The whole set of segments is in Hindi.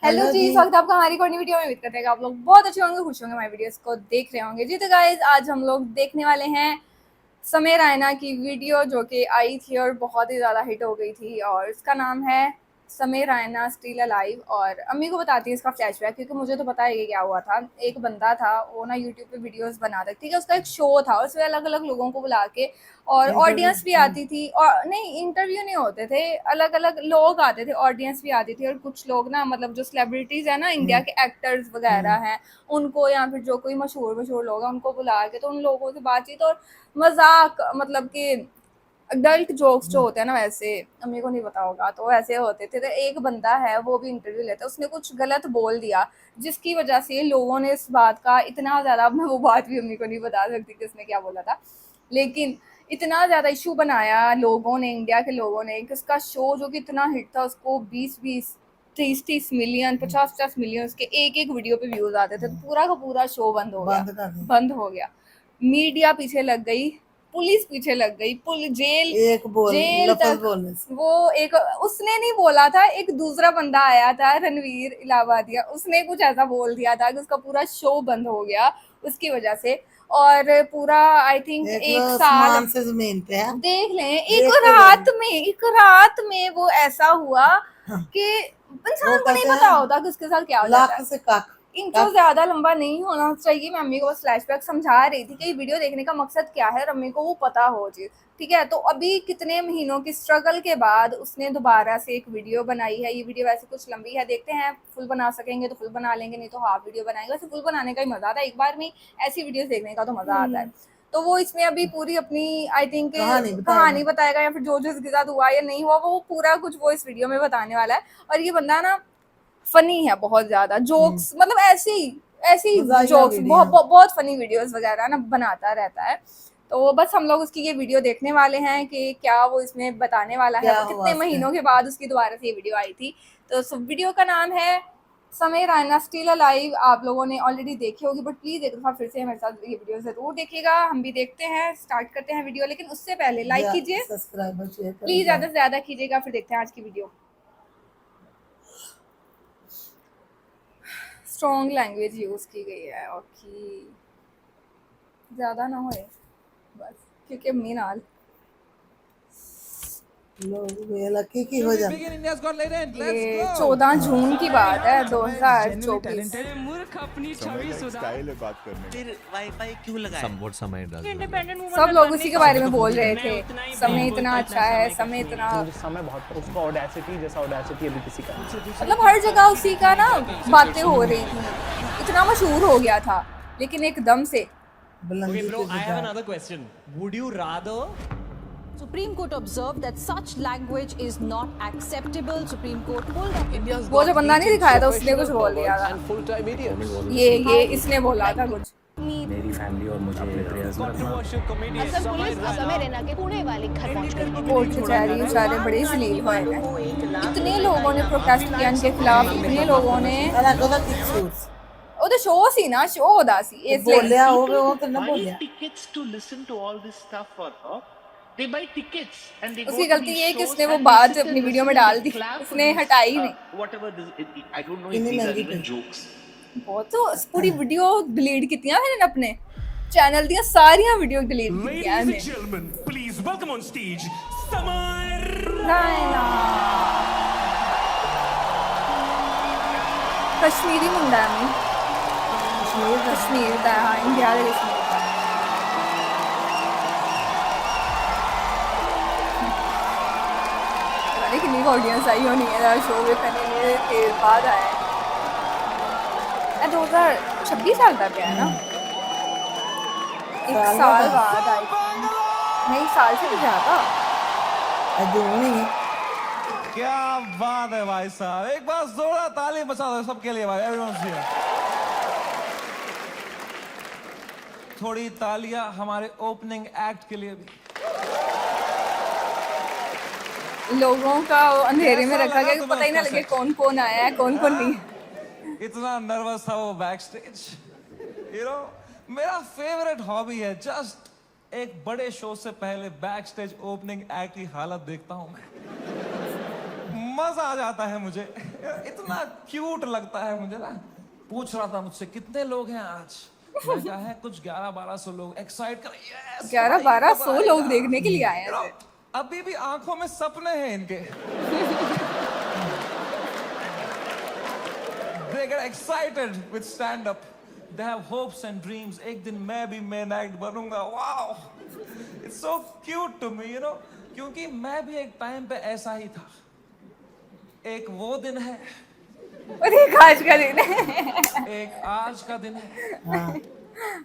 हेलो जी, स्वागत है आपका हमारी कोई वीडियो में। उम्मीद करते हैं कि आप लोग बहुत अच्छे होंगे, खुश होंगे, हमारी वीडियोस को देख रहे होंगे। जी तो गाइस, आज हम लोग देखने वाले हैं समय रैना की वीडियो जो कि आई थी और बहुत ही ज़्यादा हिट हो गई थी, और इसका नाम है समय रैना स्टिल अलाइव। और अम्मी को बताती है इसका फ्लैशबैक, क्योंकि मुझे तो पता है कि क्या हुआ था। एक बंदा था, वो ना यूट्यूब पे वीडियोस बनाता, ठीक है, उसका एक शो था, उसमें अलग अलग लोगों को बुला के और ऑडियंस भी आती थी। और नहीं, इंटरव्यू नहीं होते थे, अलग अलग लोग आते थे, ऑडियंस भी आती थी। और कुछ लोग ना, मतलब जो सेलिब्रिटीज है ना, इंडिया के एक्टर्स वगैरह हैं, उनको, या फिर जो कोई मशहूर मशहूर लोग हैं, उनको बुला के तो उन लोगों से बातचीत और मजाक, मतलब कि अडल्ट जोक्स जो होते हैं ना, वैसे अम्मी को नहीं पता होगा, तो वैसे होते थे। तो एक बंदा है, वो भी इंटरव्यू लेता है, उसने कुछ गलत बोल दिया, जिसकी वजह से लोगों ने इस बात का इतना ज़्यादा, अब मैं वो बात भी अम्मी को नहीं बता सकती कि उसने क्या बोला था, लेकिन इतना ज़्यादा इशू बनाया लोगों ने, इंडिया के लोगों ने, कि उसका शो जो कि इतना हिट था, उसको 20-20 30-30 मिलियन, 50-50 मिलियन उसके एक एक वीडियो पे व्यूज आते थे। तो पूरा का पूरा शो बंद हो गया, बंद हो गया। मीडिया पीछे लग गई, पुलिस पीछे लग गई, जेल तक। वो एक, उसने नहीं बोला था, एक दूसरा बंदा आया था, रणवीर इलाहाबादिया, उसने कुछ ऐसा बोल दिया था कि उसका पूरा शो बंद हो गया उसकी वजह से। और पूरा आई थिंक एक साल से जमीन पे है, देख लें, एक रात में वो ऐसा हुआ कि इंसान को नहीं पता होता कि उसके साथ क्या हो जाता है। इंचो ज्यादा लंबा नहीं होना चाहिए। मैं अम्मी को बस फ्लैशबैक समझा रही थी कि ये वीडियो देखने का मकसद क्या है, और अम्मी को वो पता हो चीज, ठीक है। तो अभी कितने महीनों की स्ट्रगल के बाद उसने दोबारा से एक वीडियो बनाई है। ये वीडियो वैसे कुछ लंबी है, देखते हैं, फुल बना सकेंगे तो फुल बना लेंगे, नहीं तो हाफ वीडियो बनाएंगे। वैसे फुल बनाने का ही मजा आता है, एक बार में ऐसी वीडियोस देखने का तो मजा आता है। तो वो इसमें अभी पूरी अपनी आई थिंक कहानी बताएगा, या फिर जो जो इसके साथ हुआ या नहीं हुआ, वो पूरा कुछ वो इस वीडियो में बताने वाला है। और ये बंदा ना फनी है बहुत ज्यादा, जोक्स मतलब ऐसी ऐसी जोक्स, बहुत फनी वीडियोस वगैरह ना बनाता रहता है। तो बस हम लोग उसकी ये वीडियो देखने वाले हैं कि क्या वो इसमें बताने वाला है, वो कितने महीनों के बाद उसकी दोबारा से ये वीडियो आई थी। तो वीडियो का नाम है समय रैना स्टिल अलाइव। आप लोगों ने ऑलरेडी देखी होगी, बट प्लीज एक दफा फिर से हमारे साथ ये वीडियो जरूर देखिएगा। हम भी देखते हैं, स्टार्ट करते हैं वीडियो, लेकिन उससे पहले लाइक कीजिए, प्लीज ज्यादा से ज्यादा कीजिएगा। फिर देखते हैं आज की वीडियो। स्ट्रॉन्ग लैंग्वेज यूज की गई है, ओके, ज्यादा ना होए बस, क्योंकि अम्मी नाल ये 14 जून की बात है, 2024। सब लोग उसी के बारे में बोल रहे थे, समय इतना अच्छा है, समय इतना, समय बहुत, उसका ऑडेसिटी जैसा ऑडेसिटी अभी किसी का, मतलब हर जगह उसी का ना बातें हो रही थी, इतना मशहूर हो गया था, लेकिन एकदम से। Okay, bro, I have another question. Would you rather Supreme Court observed that such language is not acceptable. Supreme Court pulled up India's वो जो got बंदा नहीं agents, दिखाया था, उसने कुछ बोल professional दिया था, perverts and full-time idiots. ये इसने बोला था कुछ। मेरी फैमिली और मुझे प्रेयर्स में Controversial comedian Assam Samay police Rana. समय रैना के पुणे वाले घर पहुंच गई। कोर्ट कचहरी सारे बड़े जलील हुए हैं, इतने लोगों ने प्रोटेस्ट किया इनके खिलाफ, इतने लोगों ने, ਉਹ ਤਾਂ ਸ਼ੋਅ ਸੀ ਨਾ, ਸ਼ੋਅ ਉਹਦਾ ਸੀ, ਇਸ ਲਈ ਬੋਲਿਆ ਉਹ ਤਾਂ ਨਾ buy ਬੋਲਿਆ। tickets to listen to all this stuff for her. They buy tickets and they उसकी go to गलती these ये है कि shows उसने वो and बात they sit अपनी and वीडियो में listen and डाल they दी, clap for उसने these, हटाई नहीं। whatever this, I don't know if these are even jokes. बहुत, तो पूरी वीडियो डिलीट कीतियां फिर अपने चैनल ਦੀਆਂ ਸਾਰੀਆਂ ਵੀਡੀਓ डिलीट कीतियां Ladies ने। and gentlemen, please welcome on stage Samay Raina Kashmiri मुंडा है, कश्मीर का, हाँ, इंडिया के कश्मीर का। पता नहीं कितनी ऑडियंस आई होनी है शो में, पहले देर बाद आया है। 2026 साल का क्या है ना, एक साल बाद आई थी, नहीं साल से भी ज्यादा। क्या बात है भाई साहब, एक बार जोरदार ताली बजा दो सबके लिए भाई, एवरीवन हियर। थोड़ी तालियां हमारे ओपनिंग एक्ट के लिए भी। लोगों का अंधेरे में रखा गया, पता ही ना लगे कौन कौन आया है, कौन कौन नहीं। इतना नर्वस था वो बैक स्टेज, यू नो। मेरा फेवरेट हॉबी है जस्ट एक बड़े शो से पहले बैक स्टेज ओपनिंग एक्ट की हालत देखता हूं मैं। मजा आ जाता है मुझे, इतना क्यूट लगता है मुझे ना। पूछ रहा था मुझसे कितने लोग हैं आज, मैं कहा है कुछ 11-1200 लोग। एक्साइट कर, यस 11-1200 लोग देखने के लिए आए हैं। अभी भी आंखों में सपने हैं इनके। They get excited with stand up. They have hopes and dreams. एक दिन मैं भी main act बनूंगा। Wow, it's so cute to me, you know. क्योंकि मैं भी एक टाइम पे ऐसा ही था। एक वो दिन है और एक आज का दिन है। एक आज का दिन है।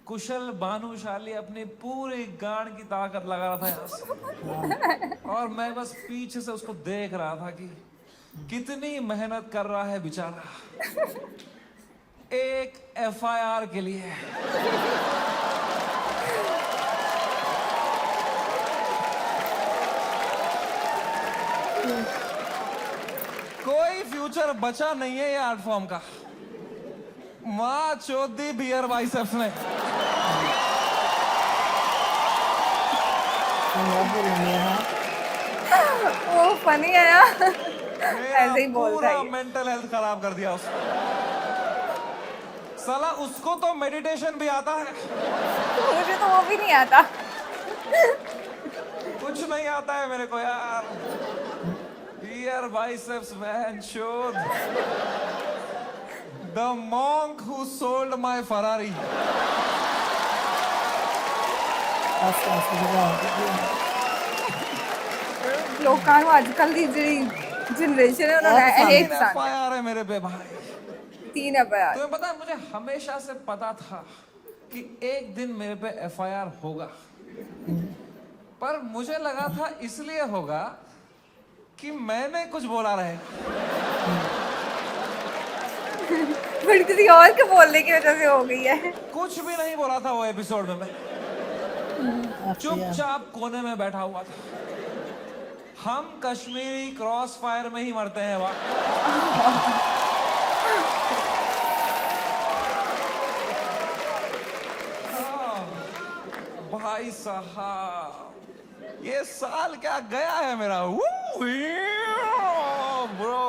कुशल भानुशाली अपनी पूरी गांड की ताकत लगा रहा था यहाँ से, और मैं बस पीछे से उसको देख रहा था कि कितनी मेहनत कर रहा है बेचारा एक FIR के लिए। कोई फ्यूचर बचा नहीं है ये आर्ट फॉर्म का। माँ चौधी बियर बाइसेप्स ने। वो फनी है यार, ऐसे ही बोलता है। मेंटल हेल्थ खराब कर दिया उसने। साला उसको तो मेडिटेशन भी आता है, मुझे तो वो भी नहीं आता। कुछ नहीं आता है मेरे को यार। बियर बाइसेप्स मैन शोध। The monk who sold my Ferrari. ਲੋਕਾਂ ਨੂੰ ਅੱਜ ਕੱਲ ਦੀ ਜਿਹੜੀ जनरेशन है उन्होंने एक साथ FIR है मेरे पे भाई। 3 FIR। तुम्हें पता है मुझे हमेशा से पता था कि एक दिन मेरे पे FIR होगा, पर मुझे लगा था इसलिए होगा कि मैंने कुछ बोला रहे। फिर किसी और के बोलने की वजह से हो गई है। कुछ भी नहीं बोला था वो एपिसोड में मैं चुपचाप कोने में बैठा हुआ था। हम कश्मीरी क्रॉस फायर में ही मरते हैं वहाँ। भाई साहब ये साल क्या गया है मेरा। Bro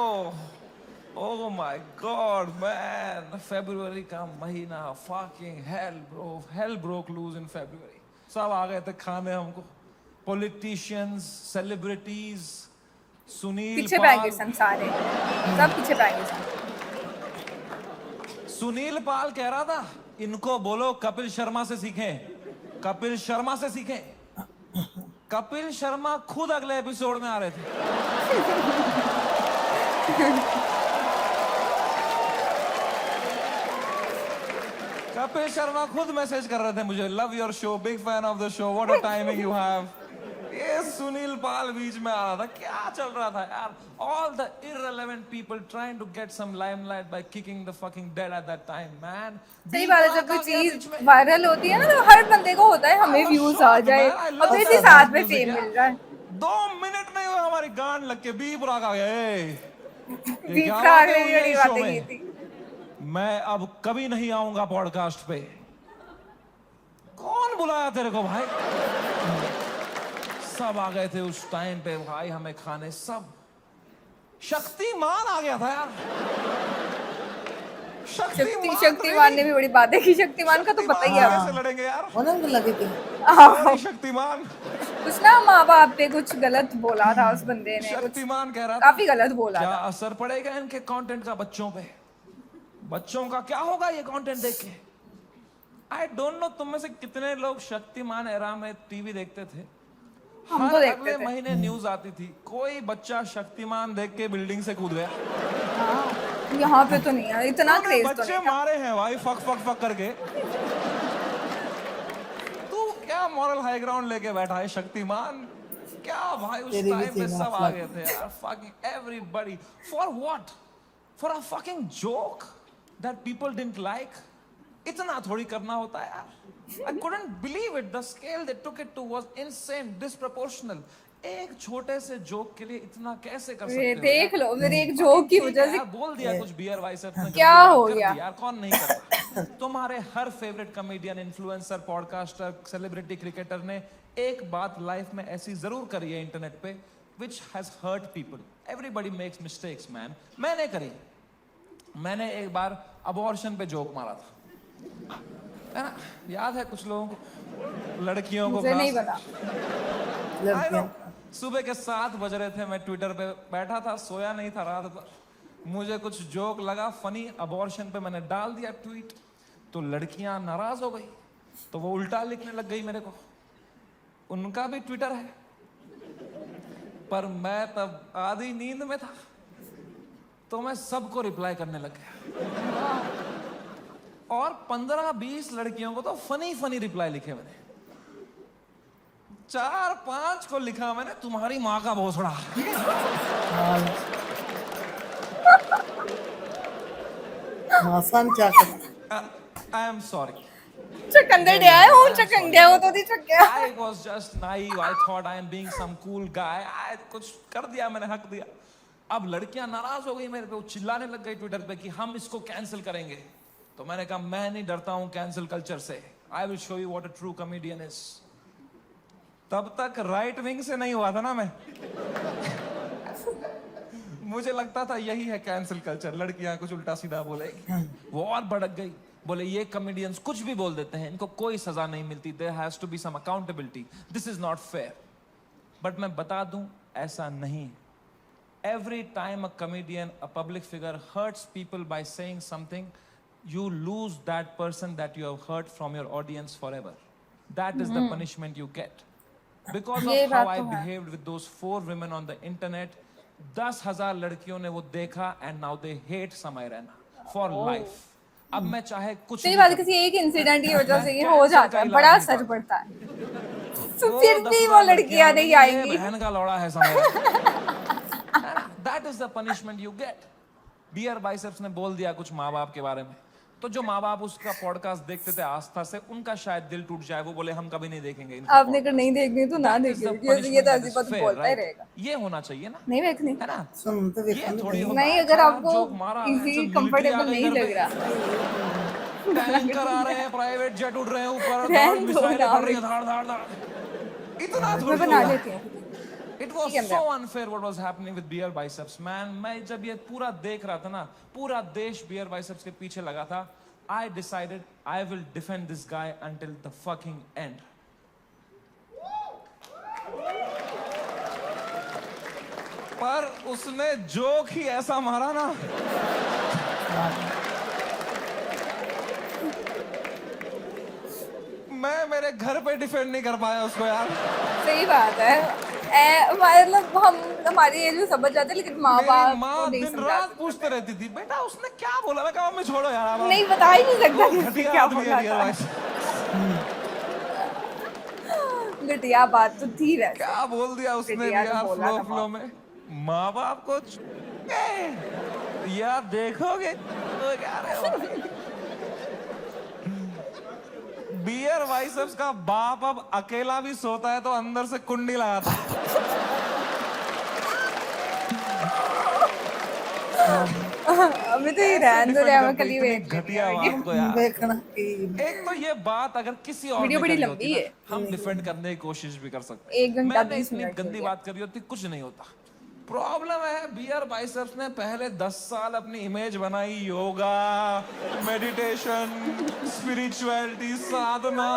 Oh my God, man! February का महीना, fucking hell, bro. Hell broke loose in February. सब आ गए थे खाने हमको। Politicians, celebrities, सुनील पीछे पाल। बैठे सन सारे, सब पीछे बैठे सन। सुनील पाल कह रहा था इनको बोलो कपिल शर्मा से सीखें, कपिल शर्मा से सीखें। कपिल शर्मा खुद अगले एपिसोड में आ रहे थे। कपिल शर्मा खुद मैसेज कर रहे थे मुझे, love your show, big fan of the show, what a timing you have. ये सुनील पाल बीच में आ रहा था, क्या चल रहा था यार। All the irrelevant people trying to get some limelight by kicking the fucking dead at that time, man. सही बात है, जब कोई चीज वायरल होती है ना तो हर बंदे को होता है हमें व्यूज आ जाए और फिर इसी साथ में फेम मिल रहा है। 2 मिनट में वो हमारी गांड लग के बीप राग आ गया। बीप राग में बड़ी बातें की थी। मैं अब कभी नहीं आऊंगा पॉडकास्ट पे। कौन बुलाया तेरे को भाई? सब आ गए थे उस टाइम पे भाई हमें खाने। सब शक्तिमान आ गया था यार। शक्तिमान ने भी बड़ी बातें की। शक्तिमान का तो पता ही है। कैसे लड़ेंगे यार? लगे थे। शक्तिमान कुछ ना माँ बाप पे कुछ गलत बोला था उस बंदे ने। शक्तिमान कह रहा था काफी गलत बोला क्या था। असर पड़ेगा इनके कंटेंट का बच्चों पे? बच्चों का क्या होगा ये कंटेंट देख के? आई डोंट नो तुम में से कितने लोग शक्तिमान एरा में टीवी देखते थे। हम तो देखते अगले थे। महीने न्यूज आती थी कोई बच्चा शक्तिमान देख के बिल्डिंग से कूद गया। यहाँ पे तो नहीं है इतना क्रेज तो बच्चे नहीं था। मारे हैं भाई फक फक फक करके। तू क्या मॉरल हाई ग्राउंड लेके बैठा है शक्तिमान? क्या भाई उस टाइम पे सब आ गए थे यार। Fucking everybody for what? For a fucking joke that people didn't like. इतना थोड़ी करना होता है यार। I couldn't believe it. The scale they took it to was insane, disproportional. एक छोटे से जोक के लिए इतना कैसे कर सकते हो? देख लो मेरे एक जोक की वजह से बोल दिया कुछ बियर वाइसेप ने क्या हो गया यार। कौन नहीं करता? तुम्हारे हर favourite comedian, influencer, podcaster, celebrity, cricketer ने एक बात लाइफ में ऐसी जरूर करी है इंटरनेट पे which has hurt people. Everybody makes mistakes man. मैंने करी। मैंने एक बार अबॉर्शन पे जोक मारा था, है ना? याद है कुछ लोगों को, लड़कियों को मुझे नहीं खास- पता। I know, सुबह के 7 बज रहे थे, मैं ट्विटर पे बैठा था, सोया नहीं था रात भर। मुझे कुछ जोक लगा फनी अबॉर्शन पे, मैंने डाल दिया ट्वीट, तो लड़कियां नाराज हो गई, तो वो उल्टा लिखने लग गई मेरे को। उनका भी ट्विटर है, पर मैं तब आधी नींद में था, तो मैं सबको रिप्लाई करने लग गया। और 15-20 लड़कियों को तो फनी फनी रिप्लाई लिखे मैंने। 4-5 को लिखा मैंने, तुम्हारी माँ का भोसड़ा। आसान क्या कर आई एम सॉरी। चकंदे डे आए हूँ, चकंदे हो तो दी चक्के। I was just naive. I thought I am being some cool guy. I कुछ कर दिया मैंने, हक दिया। अब लड़कियां नाराज हो गई मेरे पे, वो चिल्लाने लग गई ट्विटर पे कि हम इसको कैंसिल करेंगे। तो मैंने कहा मैं नहीं डरता हूँ कैंसिल कल्चर से। I will show you what a true comedian is. तब तक राइट विंग से नहीं हुआ था ना मैं। मुझे लगता था यही है कैंसिल कल्चर, लड़कियां कुछ उल्टा सीधा बोलेगी। वो और भड़क गई, बोले ये कॉमेडियंस कुछ भी बोल देते हैं, इनको कोई सजा नहीं मिलती, there has to be some accountability, this is not fair. But मैं बता दूं, ऐसा नहीं। Every time a comedian, a public figure hurts people by saying something, you lose that person that you have heard from your audience forever. That is the punishment you get. Because ये of how बात I तो है। behaved with those 4 women on the internet, 10,000 लड़कियों ने वो देखा and now they hate समय रैना for life. अब मैं चाहे कुछ सही भी बात है, करूं, किसी एक इंसिडेंट की वजह से ये मैं हो कैंसर जाता का है, इलाज बड़ा नहीं असर पाता। पड़ता है। तो फिर भी वो लड़कियां नहीं आएंगी। बहन का लौड़ा है समय। That is the punishment you get. Beer biceps ने बोल दिया कुछ माँ बाप के बारे में, तो जो माँ बाप उसका पॉडकास्ट देखते थे आस्था से, उनका शायद दिल टूट जाए, वो बोले हम कभी नहीं देखेंगे इनका आपने अगर नहीं देखनी तो ना podcast. That is the देखिए, ये punishment तो that ऐसी is बात fair, बोलता ही right? रहेगा। ये होना चाहिए ना, नहीं देखनी, है ना? सुन तो ये देखो थोड़ी होता नहीं है, अगर खराब आपको जोक मारा, इजी जो military कंफर्टेबल आ गई नहीं घर लग पे, रहा, टैंकर आ रहे हैं, प्राइवेट जेट उड़ रहे हैं ऊपर, रहन दो मिसाइलें ना पड़ रही हैं, धाड़ धाड़ धाड़, इतना मैं थोड़ी बना होगा। लेती हूँ। It was ठीक है, so unfair what was happening with beer biceps, man. मैं जब ये पूरा देख रहा था ना, पूरा देश beer biceps के पीछे लगा था, I decided I will defend this guy until the fucking end. पर उसने जोक ही ऐसा मारा ना, मैं मेरे घर पे डिफेंड नहीं कर पाया उसको यार। सही बात है, मतलब हम हमारी एज में समझ जाते, लेकिन माँ मेरी बाप को माँ नहीं दिन समझा रात सकते। पूछते रहती थी, बेटा उसने क्या बोला? मैं कहा मम्मी छोड़ो यार, अब नहीं बता ही नहीं सकता वो कि उसने घटिया क्या आदमी बोला है real था। life। घटिया बात तो थी वैसे। क्या बोल दिया उसने भी घटिया तो यार बोला था फ्लो में। माँ बाप को यार देखोगे तो क्या रहे हो? बियर बाइसेप्स का बाप अब अकेला भी सोता है तो अंदर से कुंडी लगाता है। अभी तो ये रहने दो, मैं कल ही वेट घटिया बात को यार। देखना कि एक तो ये बात अगर किसी और वीडियो ने बड़ी करी लंबी होती है। ना, हम डिफेंड करने की कोशिश भी कर सकते हैं। 1 घंटा मैंने 20 इतनी मिनट गंदी हो बात करी होती, कुछ नहीं होता। प्रॉब्लम है बियर बाइसेप्स ने पहले 10 साल अपनी इमेज बनाई, योगा, मेडिटेशन, स्पिरिचुअलिटी, साधना,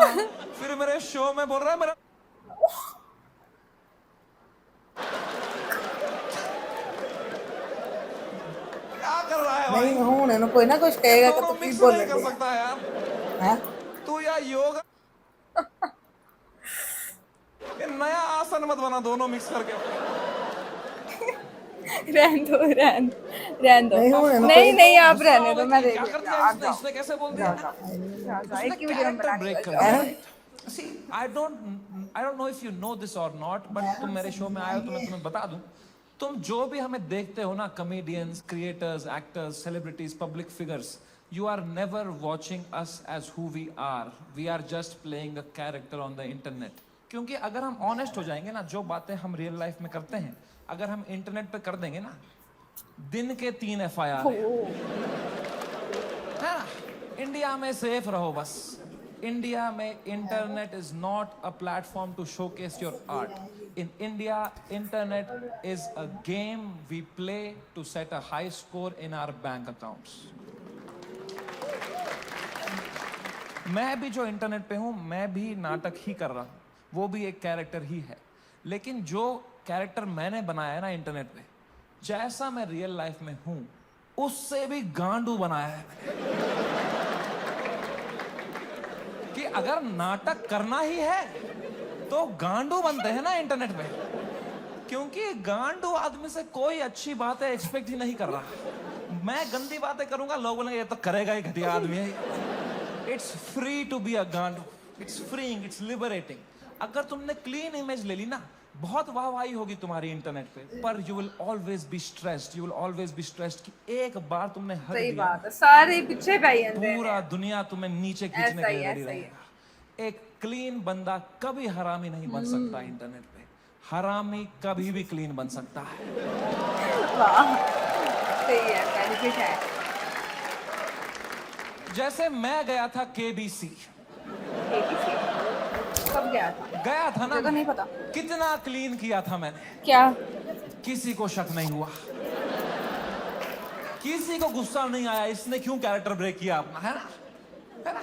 फिर मेरे शो में बोल रहा है मेरा क्या कर रहा है भाई? नहीं होने ना कोई ना कुछ कहेगा कि दोनों तो की मिक्स बोल नहीं कर सकता यार। हैं तू या योगा ये नया आसन मत बना, दोनों मिक्स करके। रहने दो, रहने दो। नहीं होने ना नहीं नहीं आप गुस्सा रहने हो दो, गई मैं कि देख क्या लूंगी, कर दिया आप इसने? जाओ। इसने कैसे बोल दिया? जाओ, एक ही वीडियो में कैरेक्टर बना ब्रेक के कर बस। दिया। See, I don't know if you know this or not, but तुम मेरे शो में आए हो तो मैं तुम्हें बता दूं, तुम जो भी हमें देखते हो ना, comedians, creators, actors, celebrities, public figures, you are never watching us as who we are. We are just playing a character on the internet. क्योंकि अगर हम ऑनेस्ट हो जाएंगे ना, जो बातें हम रियल लाइफ में करते हैं अगर हम इंटरनेट पे कर देंगे ना, दिन के 3 FIR है ना। इंडिया में सेफ रहो बस। इंडिया में internet is not a platform to showcase your art. In India internet is a game we play to set a high score in our bank accounts. मैं भी जो इंटरनेट पे हूं, मैं भी नाटक ही कर रहा हूं, वो भी एक कैरेक्टर ही है. लेकिन जो कैरेक्टर मैंने बनाया है ना इंटरनेट पे, जैसा मैं रियल लाइफ में हूं उससे भी गांडू बनाया है कि अगर नाटक करना ही है तो गांडू बनते हैं ना इंटरनेट पे, क्योंकि गांडू आदमी से कोई अच्छी बातें एक्सपेक्ट ही नहीं कर रहा. मैं गंदी बातें करूंगा, लोग बोलेंगे ये तो करेगा ही, घटिया आदमी है. It's free to be a गांडू. It's freeing, it's liberating. अगर तुमने क्लीन इमेज ले ली ना, बहुत वाहवाही होगी तुम्हारी इंटरनेट पे, पर you will always be stressed. You will always be stressed कि एक बार तुमने हक सही दिया, बात है, सारे पीछे भाई अंदर पूरा दुनिया तुम्हें नीचे खींचने के लिए रेडी ऐसा ही रहेगा. एक क्लीन बंदा कभी हरामी नहीं बन सकता इंटरनेट पे. हरामी कभी भी क्लीन बन सकता है. वाह, सही है, बेनिफिट है. जैसे मैं गया था केबीसी. कब गया था? गया था ना, मुझे तो नहीं पता. कितना क्लीन किया था मैंने, क्या? किसी को शक नहीं हुआ, किसी को गुस्सा नहीं आया इसने क्यों कैरेक्टर ब्रेक किया अपना, है ना? है ना?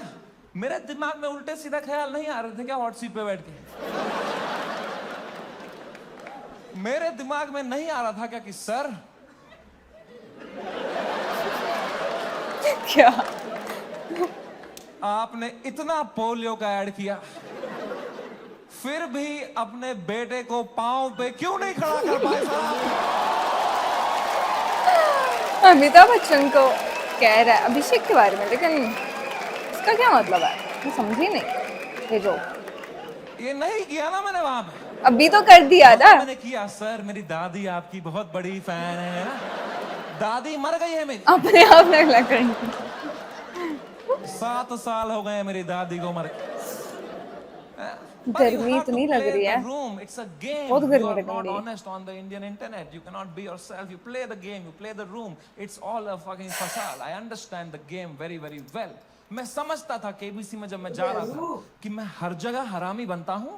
मेरे दिमाग में उल्टे सीधा ख्याल नहीं आ रहे थे क्या हॉट सीट पे बैठ के? मेरे दिमाग में नहीं आ रहा था क्या कि सर क्या? आपने इतना पोलियो का ऐड किया, फिर भी अपने बेटे को पांव पे क्यों नहीं खड़ा कर पाए साहब? अमिताभ बच्चन को कह रहा है अभिषेक के बारे में, लेकिन इसका क्या मतलब है? मैं समझी नहीं ये जो. ये नहीं किया ना मैंने वहां पे. अभी तो कर दिया था. मैंने किया, सर मेरी दादी आपकी बहुत बड़ी फैन है ना. दादी मर गई है मेरी, अपने आप लग रही. 7 साल हो गए मेरी दादी को मर. गर्मी इतनी लग रही है. It's a game. बहुत गर्मी You are लग not रही है. honest on the Indian internet. You cannot be yourself. You play the game. You play the room. It's all a fucking facade. I understand the game very very well. मैं समझता था केबीसी में जब मैं जा रहा था कि मैं हर जगह हरामी बनता हूँ,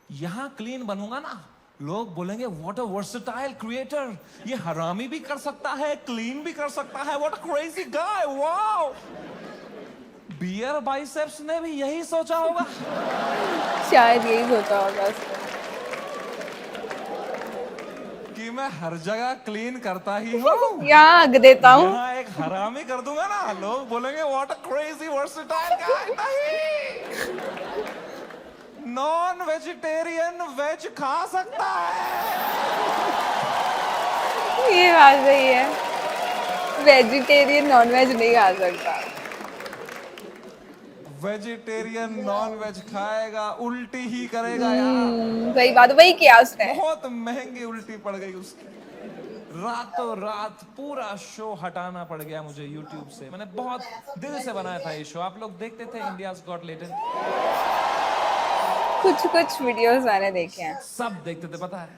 यहाँ क्लीन बनूंगा ना, लोग बोलेंगे व्हाट अ वर्सेटाइल क्रिएटर. ये हरामी भी कर सकता है, क्लीन भी कर सकता है. What a crazy guy. Wow. Beer biceps ने भी यही सोचा होगा. शायद यही सोचा होगा उसने. कि मैं हर जगह क्लीन करता ही हूँ, यहाँ आग देता हूँ. यहाँ एक हरामी कर दूंगा ना, लोग बोलेंगे व्हाट अ क्रेजी वर्सेटाइल गाय. नहीं, नॉन वेजिटेरियन वेज खा सकता है. ये बात सही है. वेजिटेरियन नॉन वेज नहीं खा सकता. वेजिटेरियन नॉन वेज खाएगा, उल्टी ही करेगा यार. सही बात, वही किया उसने. बहुत महंगी उल्टी पड़ गई उसकी. रातों रात पूरा शो हटाना पड़ गया मुझे YouTube से. मैंने बहुत दिल से बनाया था ये शो. आप लोग देखते थे इंडियाज गॉट टैलेंट? कुछ वीडियोस मैंने देखे हैं. सब देखते थे. पता है,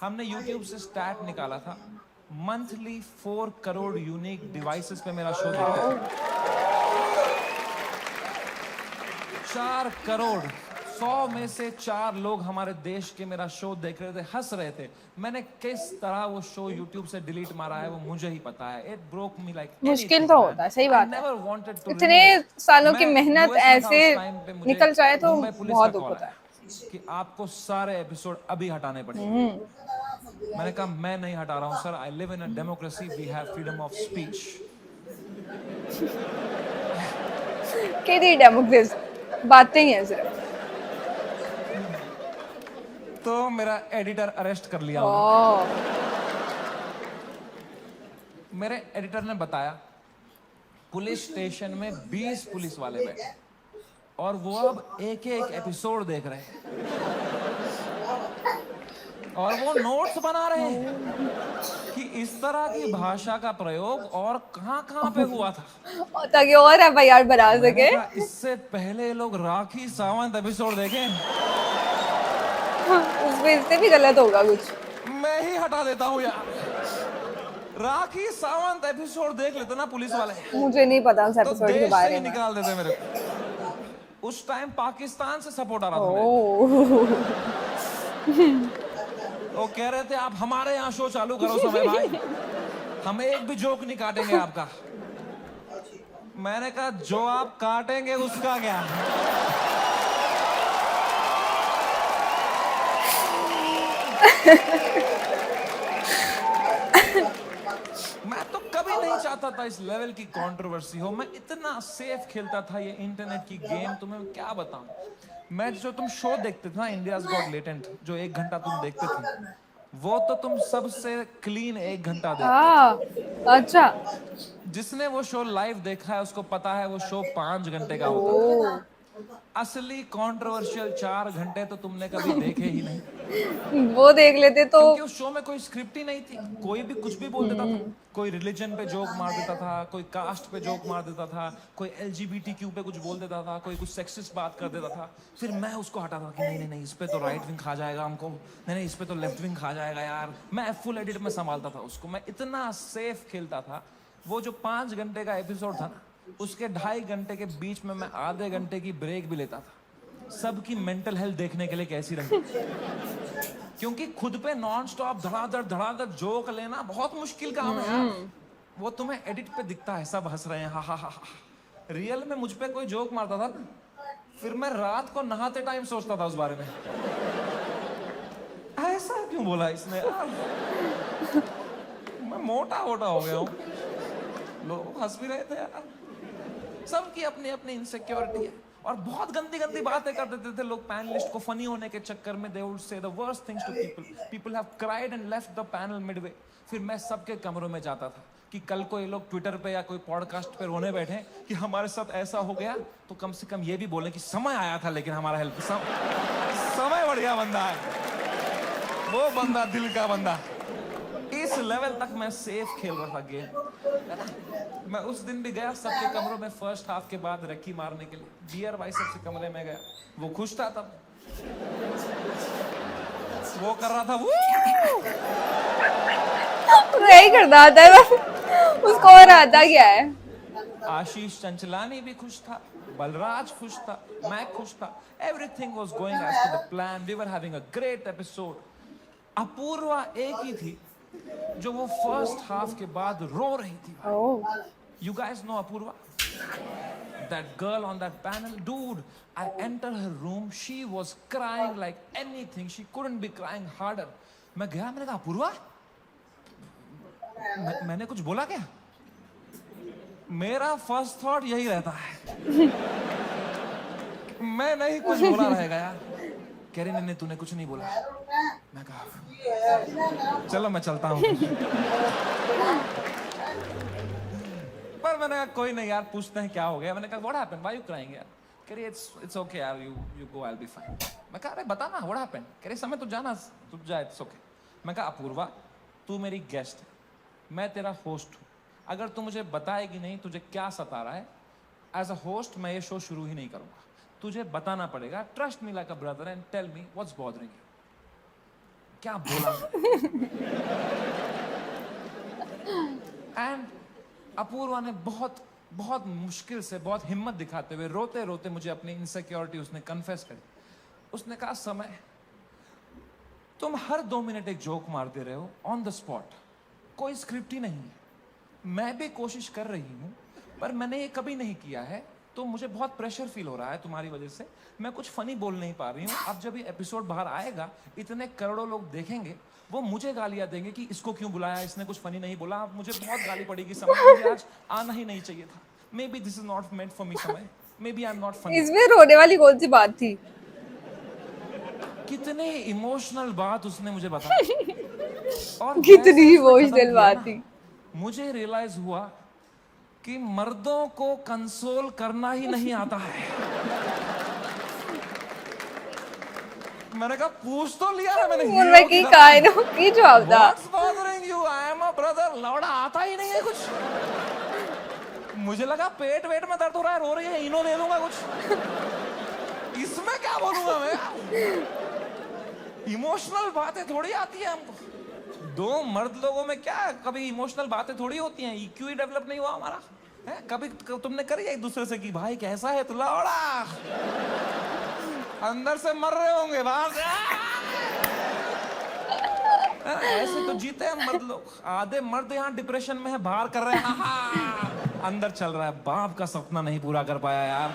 हमने YouTube से स्टैट निकाला था, मंथली 4 करोड़ यूनिक डिवाइसेस पे मेरा शो देखते थे. 4 करोड़. 100 में से 4 लोग हमारे देश के मेरा शो देख रहे थे, हंस रहे थे. मैंने किस तरह वो शो YouTube से डिलीट मारा है वो मुझे ही पता है. It broke me like. मुश्किल तो होता है, सही बात है. इतने सालों की मेहनत ऐसे निकल जाए तो बहुत दुख होता है कि आपको सारे एपिसोड अभी हटाने पड़ेंगे. मैंने कहा मैं नहीं हटा रहा हूं sir. I live in a democracy. We have freedom of speech. केडी डेमोक्रेसी बातें ही हैं सिर्फ. तो मेरा एडिटर अरेस्ट कर लिया. मेरे एडिटर ने बताया पुलिस स्टेशन में 20 पुलिस वाले बैठे और वो अब एक एपिसोड देख रहे हैं और वो नोट्स बना रहे हैं कि इस तरह की भाषा का प्रयोग और कहां पे हुआ था, ताकि और एफआईआर बना सके. इससे पहले लोग राखी सावंत एपिसोड देखें. उसमें इससे भी गलत होगा कुछ. मैं ही हटा देता हूँ यार. राखी सावंत एपिसोड देख लेते ना पुलिस वाले, मुझे नहीं पता उस तो एपिसोड के देश से बारे ही में. निकाल देते मेरे को. उस टाइम पाकिस्तान से सपोर्ट आ रहा था मेरे। वो कह रहे थे आप हमारे यहाँ शो चालू करो समय भाई, हम एक भी जोक नहीं काटेंगे आपका। मैंने कहा जो आप काटेंगे उसका क्या। मैं तो कभी नहीं चाहता था इस लेवल की कंट्रोवर्सी हो। मैं इतना सेफ खेलता था ये इंटरनेट की गेम, तुम्हें क्या बताऊं। मैं जो तुम शो देखते थे ना, इंडियाज गॉट लेटेंट, जो 1 घंटा तुम देखते थे, वो तो तुम सबसे क्लीन 1 घंटा देखते। अच्छा, जिसने वो शो लाइव देखा है उसको पता है वो शो 5 घंटे का होता है। असली कंट्रोवर्शियल 4 घंटे तो तुमने कभी देखे ही नहीं। वो देख लेते तो क्योंकि उस शो में कोई स्क्रिप्ट ही नहीं थी, कोई भी कुछ भी बोल देता था। कोई रिलीजन पे जोक मार देता था, कोई कास्ट पे जोक मार देता था, कोई LGBTQ पे कुछ बोल देता था, कोई कुछ सेक्सिस्ट बात कर देता था। फिर मैं उसको हटाता था कि नहीं नहीं नहीं, इस पे तो राइट विंग खा जाएगा हमको, नहीं नहीं इस पे तो लेफ्ट विंग खा जाएगा यार। मैं फुल एडिट में संभालता था उसको। मैं इतना सेफ खेलता था। वो जो 5 घंटे का एपिसोड था ना, उसके 2.5 घंटे के बीच में मैं आधे घंटे की ब्रेक भी लेता था, सबकी मेंटल हेल्थ देखने के लिए कैसी रही। क्योंकि खुद पे नॉन स्टॉप धड़ाधड़ जोक लेना बहुत मुश्किल काम है यार। वो तुम्हें एडिट पे दिखता है सब हंस रहे हैं, हा हा हा। रियल में मुझ पे कोई जोक मारता था ना, फिर मैं रात को नहाते टाइम सोचता था उस बारे में, ऐसा क्यों बोला इसने यार। मैं मोटा हो गया हूँ। लोग हंस भी रहे थे यार। सबकी अपनी अपनी इनसिक्योरिटी है। और बहुत गंदी गंदी बातें कर देते थे लोग पैनलिस्ट को फनी होने के चक्कर में। They would say the worst things to people. People have cried and left the panel midway. फिर मैं सबके कमरों में जाता था कि कल को ये लोग ट्विटर पे या कोई पॉडकास्ट पे रोने बैठे कि हमारे साथ ऐसा हो गया, तो कम से कम ये भी बोले कि समय आया था लेकिन हमारा हेल्प समय बढ़िया बंदा है वो बंदा, दिल का बंदा। इस लेवल तक मैं सेफ खेल रहा था गेम। मैं उस दिन भी गया सबके कमरों में फर्स्ट हाफ के बाद रक्की मारने के लिए। बियर भाई सबसे कमरे में गया, वो खुश था तब, वो कर रहा था वो यही करता आता है उसको, और आता क्या है। आशीष चंचलानी भी खुश था, बलराज खुश था, मैं खुश था। Everything was going as per the plan. We were having a great episode. Apoorva एक ही थी जो वो फर्स्ट हाफ के बाद रो रही थी। You guys know Apurva? That girl on that panel? Dude, I entered her room. She was crying like anything. She couldn't be crying harder. मैं गया, मैंने कहा अपूर्वा, मैंने कुछ बोला क्या? मेरा फर्स्ट थॉट यही रहता है, मैं नहीं कुछ बोला रहेगा यार। कह रही नहीं तूने कुछ नहीं बोला। मैं कहा चलो मैं चलता हूँ। पर मैंने कहा कोई नहीं यार, पूछते हैं क्या हो गया। मैंने कहा what happened, why you crying यार। कह रही इट्स ओके यार, you go, I will be fine. मैं कहा अरे बता ना व्हाट हैपेंड। कह रही समय तो जाना, तू जा, इट्स ओके। मैं कहा अपूर्वा तू मेरी गेस्ट है, मैं तेरा होस्ट हूँ। अगर तू मुझे बताएगी नहीं तुझे क्या सता रहा है, एज अ होस्ट मैं ये शो शुरू ही नहीं करूँगा। तुझे बताना पड़ेगा, trust me like a brother and tell me what's bothering you. क्या बोला एंड अपूर्वा ने बहुत बहुत मुश्किल से, बहुत हिम्मत दिखाते हुए, रोते रोते मुझे अपनी इनसिक्योरिटी उसने कन्फेस करी। उसने कहा समय तुम हर 2 मिनट एक जोक मारते रहे हो ऑन द स्पॉट, कोई स्क्रिप्ट ही नहीं है। मैं भी कोशिश कर रही हूँ पर मैंने ये कभी नहीं किया है, तो मुझे बहुत प्रेशर फील हो रहा है तुम्हारी वजह से। मैं कुछ फनी बोल नहीं पा रही हूँ। अब जब ये एपिसोड बाहर आएगा, इतने करोड़ों लोग देखेंगे, वो मुझे गालियां देंगे कि इसको क्यों बुलाया, इसने कुछ फनी नहीं बोला। मुझे बहुत गाली पड़ेगी। समय मुझे आज आना ही नहीं चाहिए था। Maybe this is not meant for me Samay, maybe I am not funny. इसमें रोने वाली कौन सी बात थी? कितने इमोशनल बात उसने मुझे बताई और कितनी इमोशनल बात थी। मुझे रियलाइज हुआ कि मर्दों को कंसोल करना ही नहीं आता है। मैंने कहा पूछ तो लिया है मैंने, मैं की कायनो की जवाब था। What's bothering you? I am a brother. लौड़ा आता ही नहीं है कुछ। मुझे लगा पेट वेट में दर्द हो रहा है, रो रही है, इनो दे दूंगा कुछ। इसमें क्या बोलूंगा मैं? इमोशनल बातें थोड़ी आती है हमको। 2 मर्द लोगों में क्या कभी इमोशनल बातें थोड़ी होती हैं। EQ ही डेवलप नहीं हुआ हमारा। कभी तुमने करी एक दूसरे से कि भाई कैसा है तू लौड़ा, अंदर से मर रहे होंगे बाहर से ऐसे तो जीते हैं मर्द लोग। आधे मर्द यहाँ डिप्रेशन में है, बाहर कर रहे हैं, अंदर चल रहा है बाप का सपना नहीं पूरा कर पाया यार।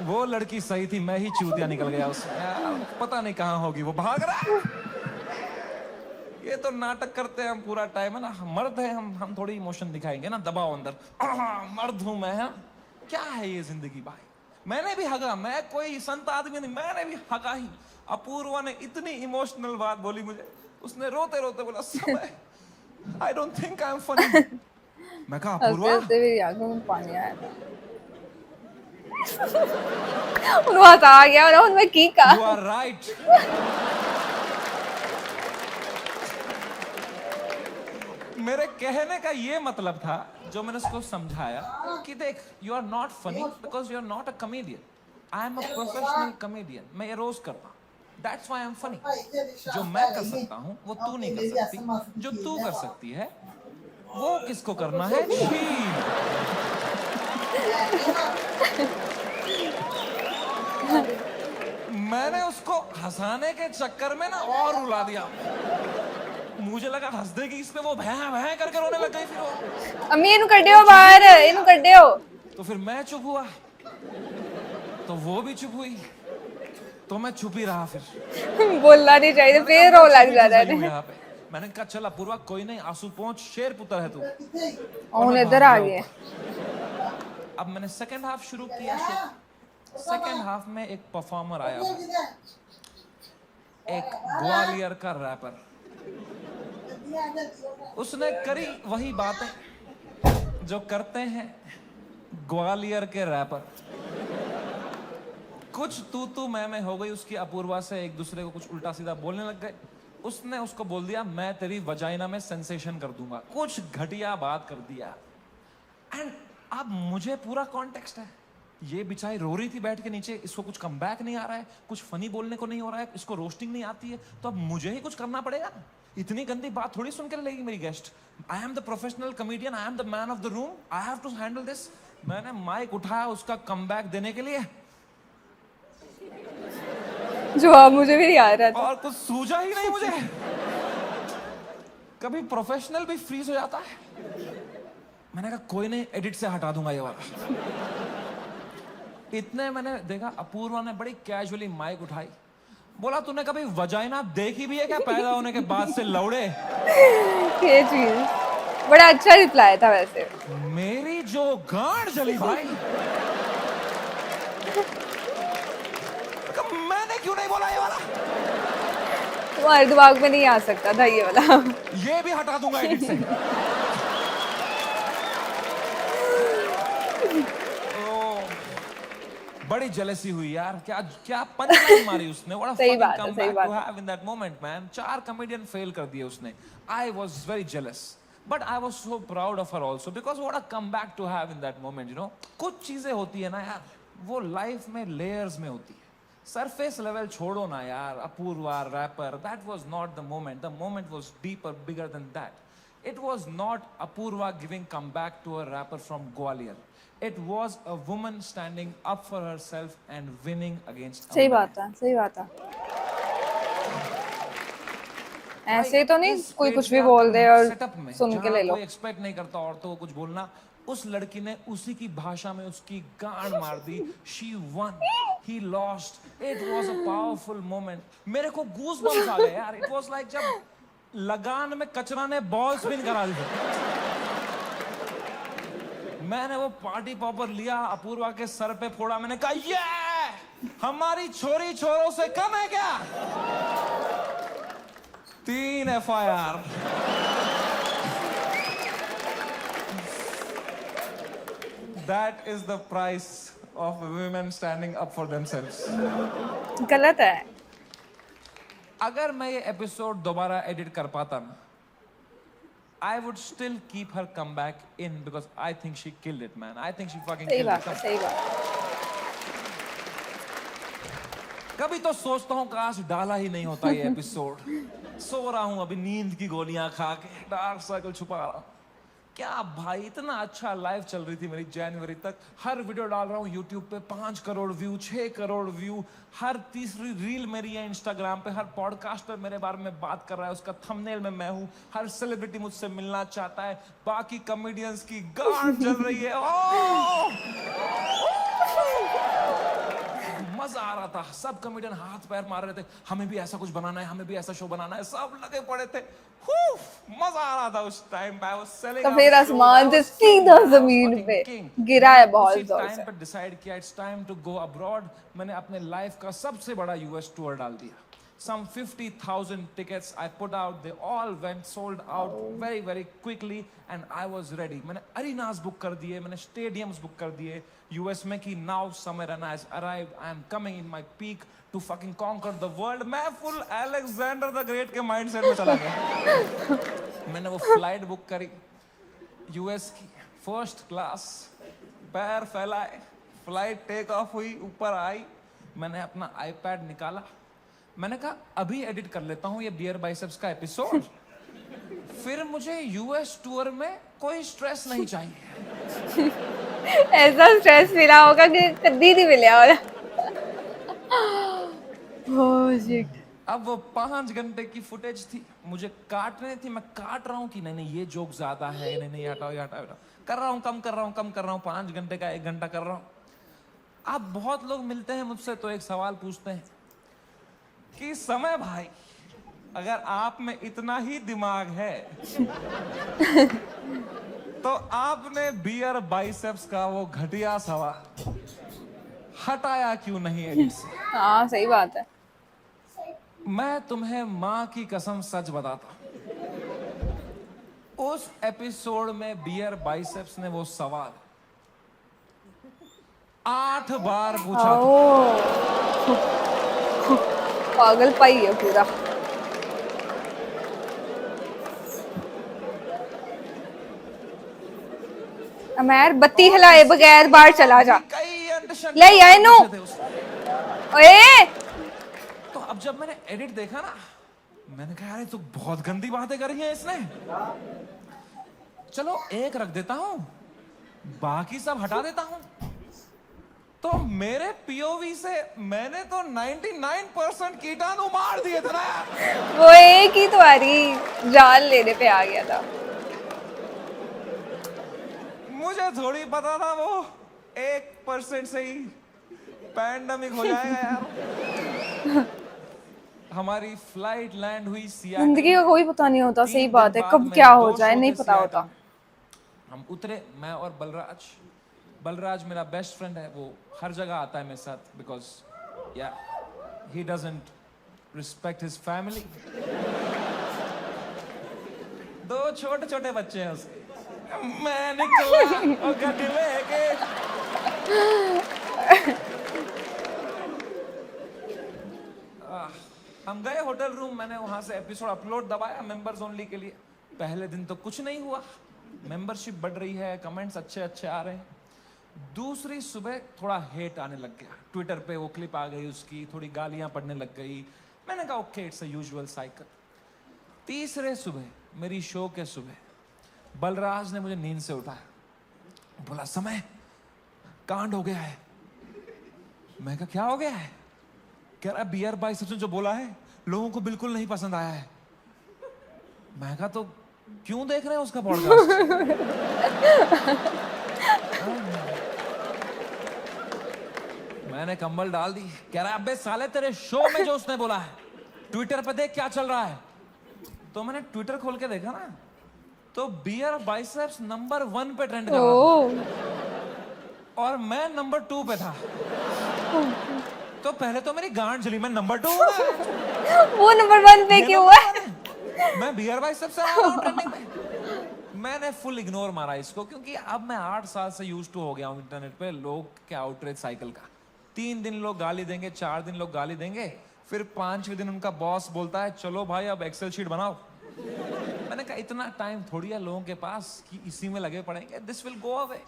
वो लड़की सही थी, मैं ही चूतिया निकल गया उसमें यार, पता नहीं कहाँ होगी वो, भाग रहा है। ये तो नाटक करते हैं हम पूरा टाइम है ना, मर्द है हम थोड़ी इमोशन दिखाएंगे ना, दबाओ अंदर, मर्द हूं मैं, है क्या है ये जिंदगी भाई। मैंने भी हगा, मैं कोई संत आदमी नहीं, मैंने भी हगा ही। अपूर्वा ने इतनी इमोशनल बात बोली मुझे, उसने रोते रोते बोला समय I don't think I am funny. मैं कहा अपूर्वा, मेरी आंखों में पानी आया उनका आ गया और उनमें की का यू आर राइट। मेरे कहने का ये मतलब था, जो मैंने उसको समझाया कि देख you are not funny because you are not a comedian, I am a professional comedian, मैं ये रोज करता हूँ, that's why I am funny. जो मैं कर सकता हूँ वो तू नहीं कर सकती, जो तू कर सकती है वो किसको करना है, मैंने उसको हंसाने के चक्कर में ना और रुला दिया। मुझे लगा हंस देगी इसमें, वो भैं भैं करके रोने लग गई। फिर वो अम्मी इनु कड्डे हो बाहर, इनु कड्डे हो। तो फिर मैं चुप हुआ, तो वो भी चुप हुई, तो मैं चुप ही रहा। फिर बोलना नहीं चाहिए, फिर रो लग जाता है। यहाँ पे मैंने कहा चल अपूर्वा कोई नहीं, आंसू पहुंच, शेर पुत्र है तू। और इधर आ गए। अब मैंने सेकंड हाफ शुरू किया। सेकंड हाफ में एक परफॉर्मर आया, एक ग्वालियर का रैपर, उसने करी वही बातें जो करते हैं ग्वालियर के रैपर। कुछ तू मैं हो गई उसकी, अपूर्वा से एक दूसरे को कुछ उल्टा सीधा बोलने लग गए। उसने उसको बोल दिया मैं तेरी वजाइना में सेंसेशन कर दूंगा, कुछ घटिया बात कर दिया। एंड अब मुझे पूरा कॉन्टेक्स्ट है, ये बेचारी रो रही थी बैठ के नीचे, इसको कुछ कमबैक नहीं आ रहा है, कुछ फनी बोलने को नहीं हो रहा है, इसको रोस्टिंग नहीं आती है, तो अब मुझे ही कुछ करना पड़ेगा। इतनी गंदी बात थोड़ी सुन के लेगी मेरी guest. I am the professional comedian, I am the man of the room, I have to handle this. मैंने माइक उठाया उसका कमबैक देने के लिए, जो अब मुझे भी नहीं आ रहा था, और कुछ सूझा ही नहीं मुझे। कभी प्रोफेशनल भी फ्रीज हो जाता है। मैंने कहा कोई नहीं, एडिट से हटा दूंगा ये वाला। इतने मैंने देखा अपूर्वा ने बड़ी कैजुअली माइक उठाई, बोला तूने कभी वजाइना देखी भी है क्या पैदा होने के बाद से लौड़े। ये चीज बड़ा अच्छा रिप्लाई था वैसे। मेरी जो गांड जली भाई, मैंने क्यों नहीं बोला ये वाला। तुम्हारे दिमाग में नहीं आ सकता था ये वाला। ये भी हटा दूंगा एडिट से। बड़ी जेलसी हुई यार, क्या पंचलाइन मारी उसने। What a सही fucking बात है, comeback सही बात to have in that moment, man. 4 comedian fail कर दिए उसने। I was very jealous, but I was so proud of her also because what a comeback to have in that moment, you know. कुछ चीजें होती है ना यार, वो लाइफ में लेयर्स में होती है। सरफेस लेवल छोड़ो ना यार, Apoorva rapper, that was not the moment. The moment was deeper, bigger than that. It was not Apurva giving comeback to a rapper from Gwalior. It was a woman standing up for herself and winning against a सही man. बात है, सही बात है। ऐसे तो नहीं कोई कुछ भी बोल दे और सुन के ले लो। कोई एक्सपेक्ट नहीं करता औरतों को कुछ बोलना, उस लड़की ने उसी की भाषा में उसकी गांड मार दी। She won, he lost. It was a powerful moment. मेरे को goosebumps आ गए यार। It was like जब लगान में कचरा ने बॉल स्पिन करा दी। मैंने वो पार्टी पॉपर लिया, अपूर्वा के सर पे फोड़ा, मैंने कहा ये हमारी छोरी छोरों से कम है क्या। 3 FIR। That is the price of women standing up for themselves. गलत है। अगर मैं ये एपिसोड दोबारा एडिट कर पाता ना, I would still keep her comeback in because I think she killed it, man. I think she fucking सही killed बात है, it. सही बात। कभी तो सोचता हूँ काश डाला ही नहीं होता ये एपिसोड। सो रहा हूँ अभी नींद की गोलियां खा के, डार्क सर्कल छुपा रहा हूँ। क्या भाई, इतना अच्छा लाइव चल रही थी मेरी जनवरी तक। हर वीडियो डाल रहा हूँ यूट्यूब पे, 5 करोड़ व्यू, 6 करोड़ व्यू। हर तीसरी रील मेरी है इंस्टाग्राम पे। हर पॉडकास्टर मेरे बारे में बात कर रहा है, उसका थंबनेल में मैं हूँ। हर सेलिब्रिटी मुझसे मिलना चाहता है। बाकी कॉमेडियंस की गांड जल रही है। मजा आ रहा था। सब कॉमेडियन हाथ पैर मार रहे थे, हमें भी ऐसा कुछ बनाना है, हमें भी ऐसा शो बनाना है। सब लगे पड़े थे। मजा आ रहा था उस टाइम पे। तो फिर आसमान से सीधा जमीन पे गिरा है बहुत जोर से। टाइम पे डिसाइड किया it's time to go abroad. मैंने अपने लाइफ का सबसे बड़ा यूएस टूर डाल दिया। Some 50,000 tickets I put out. They all went sold out very very quickly and I was ready. मैंने arenas book कर दिए, मैंने stadiums book कर दिए यूएस में कि now Samay Raina has arrived. I am coming in my peak to fucking conquer the world. मैं full Alexander the Great के mindset में चला गया। मैंने वो फ्लाइट बुक करी यूएस की, फर्स्ट क्लास, पैर फैलाए, फ्लाइट टेक ऑफ हुई, ऊपर आई। मैंने अपना आईपैड निकाला, मैंने कहा अभी एडिट कर लेता हूं ये बियर बाइसेप्स का एपिसोड, फिर मुझे यूएस टूर में कोई स्ट्रेस नहीं चाहिए। ऐसा स्ट्रेस मिला होगा कि कभी नहीं मिला होगा। Oh shit. अब वो 5 घंटे की फुटेज थी, मुझे काटने थी। मैं काट रहा हूँ कि नहीं ये जोक ज्यादा है, नहीं हटाओ ये हटाओ, कर रहा हूँ, कम कर रहा हूँ। 5 घंटे का 1 घंटा कर रहा हूँ। अब बहुत लोग मिलते हैं मुझसे तो एक सवाल पूछते हैं कि समय भाई, अगर आप में इतना ही दिमाग है तो आपने बियर बाइसेप्स का वो घटिया सवाल हटाया क्यों नहीं एडिट से? हाँ सही बात है। मैं तुम्हें माँ की कसम सच बताता हूं, उस एपिसोड में बियर बाइसेप्स ने वो सवाल 8 बार पूछा था। पागल पाई है पूरा। अमर बत्ती हिलाए बगैर बाहर चला जा। ले आए नो। ओए तो अब जब मैंने एडिट देखा ना, मैंने कहा यार ये तो बहुत गंदी बातें करी हैं इसने। चलो एक रख देता हूं, बाकी सब हटा देता हूं। तो मेरे पीओवी से मैंने तो 99% कीटाणु मार दिए थे ना। वो एक ही तुम्हारी जान लेने पे आ गया था। मुझे थोड़ी पता था वो 1% से ही पैंडेमिक हो जाएगा यार। हमारी फ्लाइट लैंड हुई सियाटल। जिंदगी का कोई पता नहीं होता, सही बात है, कब क्या हो जाए नहीं पता होता। हम उतरे, मैं और बलराज मेरा बेस्ट फ्रेंड है, वो हर जगह आता है मेरे साथ बिकॉज या he doesn't respect his family. 2 छोटे बच्चे हैं उसके। मैं निकला और गड्डी लेके हम गए होटल रूम। मैंने वहां से एपिसोड अपलोड दबाया मेंबर्स ओनली के लिए। पहले दिन तो कुछ नहीं हुआ, मेंबरशिप बढ़ रही है, कमेंट्स अच्छे आ रहे हैं। दूसरी सुबह थोड़ा हेट आने लग गया, ट्विटर पे वो क्लिप आ गई उसकी, थोड़ी गालियां पड़ने लग गई। मैंने कहा okay it's a usual cycle. तीसरे सुबह, मेरी शो के सुबह, बलराज ने मुझे नींद से उठाया, बोला समय कांड हो गया है। मैं कहा क्या हो गया है? कह रहा बियर बाइसेप्स ने जो बोला है लोगों को बिल्कुल नहीं पसंद आया है। मैं कहा तो क्यों देख रहे हैं उसका पॉडकास्ट? मैंने कंबल डाल दी। कह रहा है अबे साले तेरे शो में जो उसने बोला है ट्विटर पे देख क्या चल रहा है। तो मैंने ट्विटर खोल के देखा ना, तो बियर बाइसेप्स नंबर 1 पे ट्रेंड कर रहा था और मैं नंबर 2 पे था। तो पहले तो मेरी गांड जली, मैं नंबर 2 वो नंबर 1 पे क्यों है? मैं बियर बाइसेप्स से आ रहा हूं ट्रेंडिंग पे। मैंने फुल इग्नोर मारा इसको, क्योंकि अब मैं 8 साल से यूज टू हो गया हूं इंटरनेट पे लोग के आउटरीच साइकिल का। 3 दिन लोग गाली देंगे, 4 दिन लोग गाली देंगे, फिर 5वें दिन उनका बॉस बोलता है चलो भाई अब एक्सेल शीट बनाओ। मैंने कहा इतना टाइम थोड़ी है लोगों के पास कि इसी में लगे पड़ेंगे, दिस विल गो अवे।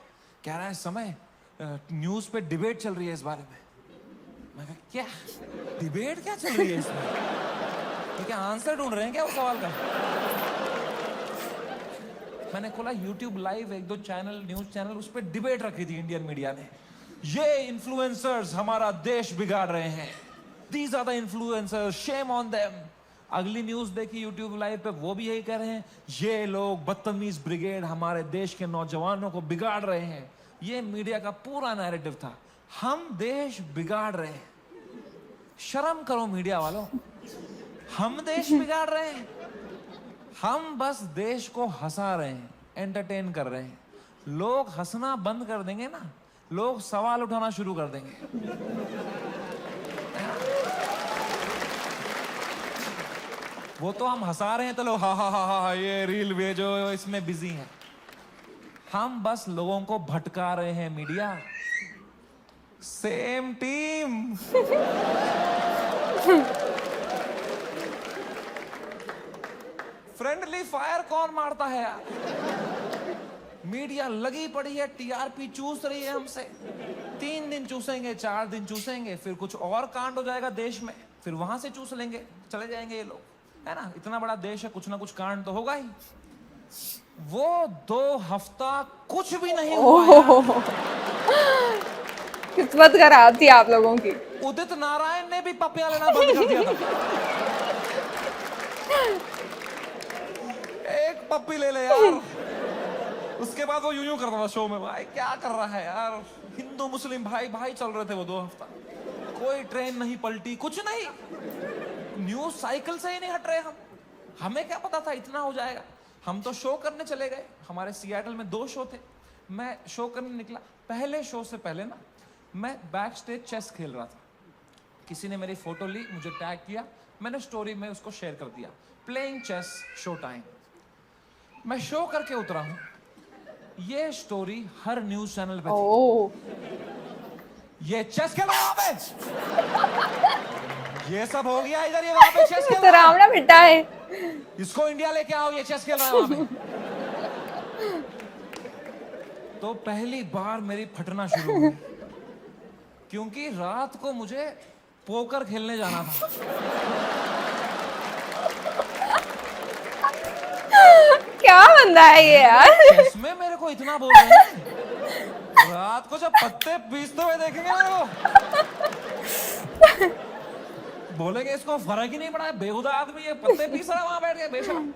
कह रहा है समय न्यूज पे डिबेट चल रही है इस बारे में। मैं कहा क्या डिबेट क्या चल रही है इसमें? तो क्या आंसर ढूंढ रहे हैं क्या उस सवाल का? मैंने खोला YouTube लाइव, एक दो चैनल, न्यूज चैनल, उस पर डिबेट रखी थी इंडियन मीडिया ने। ये इन्फ्लुएंसर्स हमारा देश बिगाड़ रहे हैं, these are the influencers, shame on them. अगली न्यूज देखी YouTube लाइव पे, वो भी यही कह रहे हैं, ये लोग बदतमीज ब्रिगेड हमारे देश के नौजवानों को बिगाड़ रहे हैं। ये मीडिया का पूरा नैरेटिव था, हम देश बिगाड़ रहे हैं। शर्म करो मीडिया वालों, हम देश बिगाड़ रहे हैं? हम बस देश को हंसा रहे हैं, एंटरटेन कर रहे हैं। लोग हंसना बंद कर देंगे ना, लोग सवाल उठाना शुरू कर देंगे। वो तो हम हंसा रहे हैं तो लोग हा हा हा हा ये रील भेजो, इसमें बिजी हैं। हम बस लोगों को भटका रहे हैं media. Same team. Friendly fire कौन मारता है यार? मीडिया लगी पड़ी है, टीआरपी चूस रही है हमसे। 3 दिन चूसेंगे, 4 दिन चूसेंगे, फिर कुछ और कांड हो जाएगा देश में, फिर वहां से चूस लेंगे, चले जाएंगे ये लोग, है ना? इतना बड़ा देश है, कुछ ना कुछ कांड तो होगा ही। वो 2 हफ्ता कुछ भी नहीं हुआ। किस्मत खराब थी आप लोगों की। उदित नारायण ने भी पपियां लेना बंद कर दिया था। एक पप्पी ले ले यार। उसके बाद वो यूं करता था शो में, भाई क्या कर रहा है यार? हिंदू मुस्लिम भाई भाई चल रहे थे वो 2 हफ्ता, कोई ट्रेन नहीं पलटी, कुछ नहीं। न्यूज साइकिल से ही नहीं हट रहे हम। हमें क्या पता था इतना हो जाएगा? हम तो शो करने चले गए। हमारे सियाटल में 2 शो थे, मैं शो करने निकला। पहले शो से पहले ना मैं बैक स्टेज चेस खेल रहा था। किसी ने मेरी फोटो ली, मुझे टैग किया, मैंने स्टोरी में उसको शेयर कर दिया, प्लेइंग चेस शो टाइम। मैं शो करके उतरा हूं, ये स्टोरी हर न्यूज चैनल पे थी। ये चेस खेल रहा है वहां पे, ये सब हो गया इधर, ये वहां पे चेस खेल रहा है। बेटा है, इसको इंडिया लेके आओ, ये चेस खेल रहा है वहां पे। तो पहली बार मेरी फटना शुरू हुई, क्योंकि रात को मुझे पोकर खेलने जाना था। क्या बंदा है ये यार? इसमें मेरे को इतना बोल रहे हैं, रात को जब पत्ते पीसते हुए देखेंगे मेरे को, बोलेंगे इसको फर्क ही नहीं पड़ा है, बेहुदा आदमी ये पत्ते पीस रहा है वहां बैठ के बेशरम।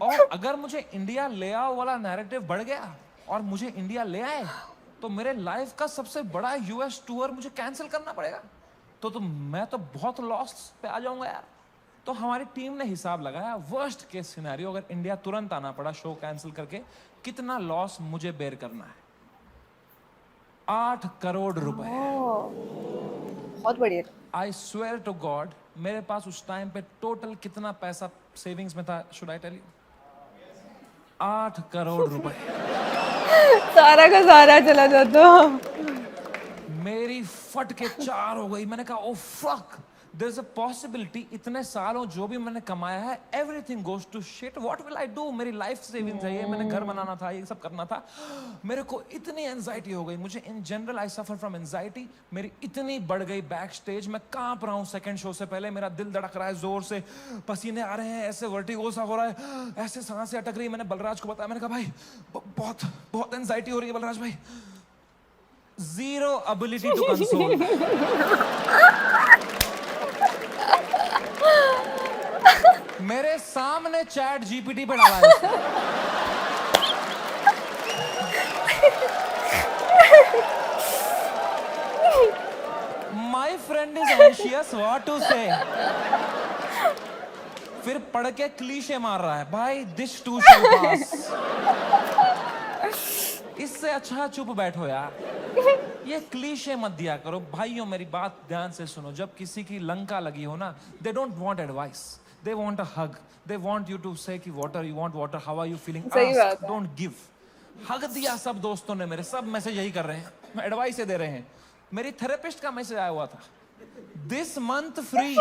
और अगर मुझे इंडिया ले आओ वाला नैरेटिव बढ़ गया और मुझे इंडिया ले आए, तो मेरे लाइफ का सबसे बड़ा यूएस टूर मुझे कैंसिल करना पड़ेगा। तो मैं तो बहुत लॉस पे आ जाऊंगा यार। तो हमारी टीम ने हिसाब लगाया, वर्स्ट केस सिनेरियो अगर इंडिया तुरंत आना पड़ा शो कैंसिल करके, कितना लॉस मुझे बेयर करना है। 8 करोड़ रुपए। बहुत बढ़िया। आई स्वेयर टू गॉड, मेरे पास उस टाइम पे टोटल कितना पैसा सेविंग्स में था, should I tell you? 8 crore रुपए। सारा का सारा चला जाता। मेरी फट के 4 हो गई। मैंने कहा oh fuck, there is a possibility इतने सालों जो भी मैंने कमाया है, everything goes to shit, what will I do? मेरी लाइफ सेविंग्स है ये, मैंने घर बनाना था, ये सब करना था। मेरे को इतनी एंजाइटी हो गई, मुझे in general I suffer from anxiety. मेरी इतनी बढ़ गई बैक स्टेज, मैं कांप रहा हूँ सेकंड शो से पहले, मेरा दिल धड़क रहा है जोर से, पसीने आ रहे हैं, ऐसे वर्टिगो सा हो रहा है, ऐसे सांसें अटक रही है। मैंने बलराज को बताया, मैंने कहा भाई बहुत बहुत एंजाइटी हो रही है बलराज भाई। Zero ability to console. मेरे सामने चैट जीपीटी पे डाला है। My friend is anxious what to say. फिर पढ़ के क्लीशे मार रहा है, भाई दिस टू शैल पास। इससे अच्छा चुप बैठो यार, ये क्लीशे मत दिया करो। भाइयों मेरी बात ध्यान से सुनो, जब किसी की लंका लगी हो ना, they don't want advice, they want a hug, they want you to say कि water, you want water, how are you feeling, ask, don't give। hug दिया सब दोस्तों ने मेरे, सब मैसेज यही कर रहे हैं, एडवाइस दे रहे हैं। मेरी थेरेपिस्ट का मैसेज आया हुआ था, this month free।